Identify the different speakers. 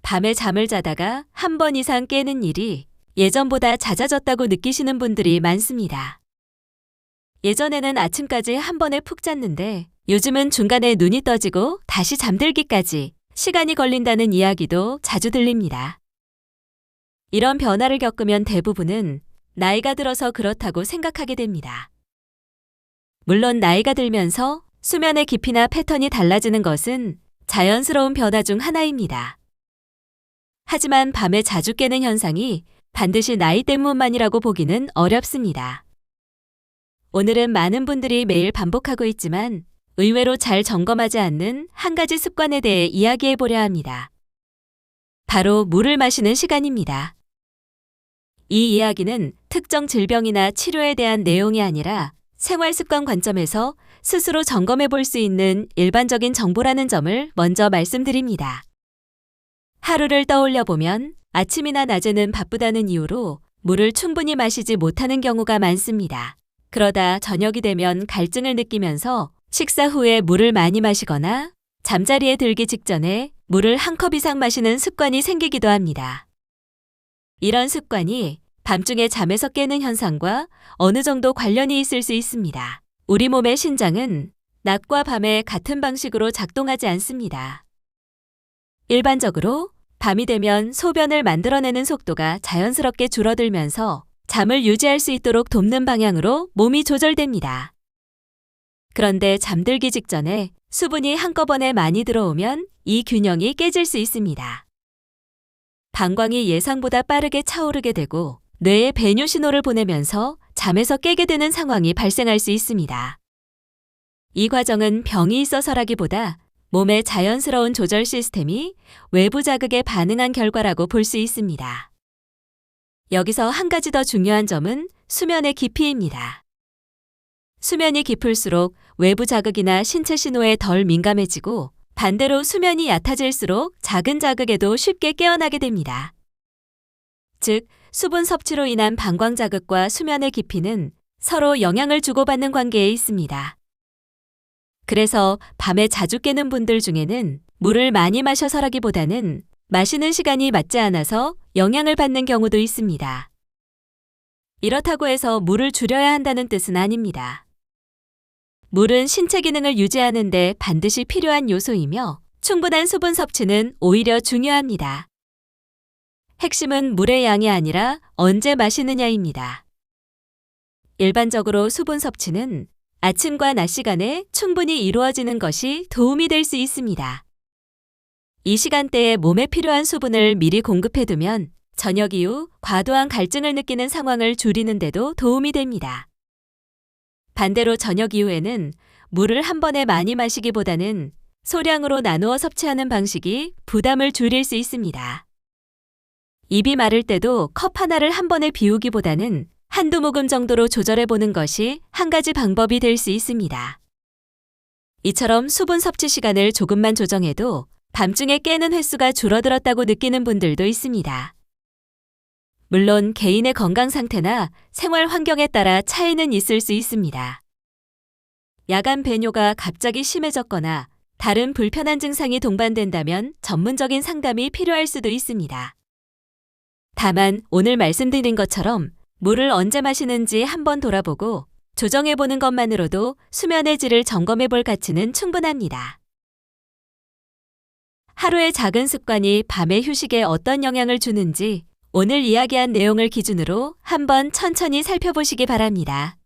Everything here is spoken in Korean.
Speaker 1: 밤에 잠을 자다가 한 번 이상 깨는 일이 예전보다 잦아졌다고 느끼시는 분들이 많습니다. 예전에는 아침까지 한 번에 푹 잤는데 요즘은 중간에 눈이 떠지고 다시 잠들기까지 시간이 걸린다는 이야기도 자주 들립니다. 이런 변화를 겪으면 대부분은 나이가 들어서 그렇다고 생각하게 됩니다. 물론 나이가 들면서 수면의 깊이나 패턴이 달라지는 것은 자연스러운 변화 중 하나입니다. 하지만 밤에 자주 깨는 현상이 반드시 나이 때문만이라고 보기는 어렵습니다. 오늘은 많은 분들이 매일 반복하고 있지만 의외로 잘 점검하지 않는 한 가지 습관에 대해 이야기해 보려 합니다. 바로 물을 마시는 시간입니다. 이 이야기는 특정 질병이나 치료에 대한 내용이 아니라 생활 습관 관점에서 스스로 점검해 볼 수 있는 일반적인 정보라는 점을 먼저 말씀드립니다. 하루를 떠올려 보면 아침이나 낮에는 바쁘다는 이유로 물을 충분히 마시지 못하는 경우가 많습니다. 그러다 저녁이 되면 갈증을 느끼면서 식사 후에 물을 많이 마시거나 잠자리에 들기 직전에 물을 한 컵 이상 마시는 습관이 생기기도 합니다. 이런 습관이 밤중에 잠에서 깨는 현상과 어느 정도 관련이 있을 수 있습니다. 우리 몸의 신장은 낮과 밤에 같은 방식으로 작동하지 않습니다. 일반적으로 밤이 되면 소변을 만들어내는 속도가 자연스럽게 줄어들면서 잠을 유지할 수 있도록 돕는 방향으로 몸이 조절됩니다. 그런데 잠들기 직전에 수분이 한꺼번에 많이 들어오면 이 균형이 깨질 수 있습니다. 방광이 예상보다 빠르게 차오르게 되고 뇌에 배뇨 신호를 보내면서 잠에서 깨게 되는 상황이 발생할 수 있습니다. 이 과정은 병이 있어서라기보다 몸의 자연스러운 조절 시스템이 외부 자극에 반응한 결과라고 볼 수 있습니다. 여기서 한 가지 더 중요한 점은 수면의 깊이입니다. 수면이 깊을수록 외부 자극이나 신체 신호에 덜 민감해지고 반대로 수면이 얕아질수록 작은 자극에도 쉽게 깨어나게 됩니다. 즉, 수분 섭취로 인한 방광 자극과 수면의 깊이는 서로 영향을 주고받는 관계에 있습니다. 그래서 밤에 자주 깨는 분들 중에는 물을 많이 마셔서라기보다는 마시는 시간이 맞지 않아서 영향을 받는 경우도 있습니다. 이렇다고 해서 물을 줄여야 한다는 뜻은 아닙니다. 물은 신체 기능을 유지하는 데 반드시 필요한 요소이며 충분한 수분 섭취는 오히려 중요합니다. 핵심은 물의 양이 아니라 언제 마시느냐입니다. 일반적으로 수분 섭취는 아침과 낮 시간에 충분히 이루어지는 것이 도움이 될 수 있습니다. 이 시간대에 몸에 필요한 수분을 미리 공급해두면 저녁 이후 과도한 갈증을 느끼는 상황을 줄이는 데도 도움이 됩니다. 반대로 저녁 이후에는 물을 한 번에 많이 마시기보다는 소량으로 나누어 섭취하는 방식이 부담을 줄일 수 있습니다. 입이 마를 때도 컵 하나를 한 번에 비우기보다는 한두 모금 정도로 조절해 보는 것이 한 가지 방법이 될 수 있습니다. 이처럼 수분 섭취 시간을 조금만 조정해도 밤중에 깨는 횟수가 줄어들었다고 느끼는 분들도 있습니다. 물론 개인의 건강 상태나 생활 환경에 따라 차이는 있을 수 있습니다. 야간 배뇨가 갑자기 심해졌거나 다른 불편한 증상이 동반된다면 전문적인 상담이 필요할 수도 있습니다. 다만 오늘 말씀드린 것처럼 물을 언제 마시는지 한번 돌아보고 조정해보는 것만으로도 수면의 질을 점검해볼 가치는 충분합니다. 하루의 작은 습관이 밤의 휴식에 어떤 영향을 주는지 오늘 이야기한 내용을 기준으로 한번 천천히 살펴보시기 바랍니다.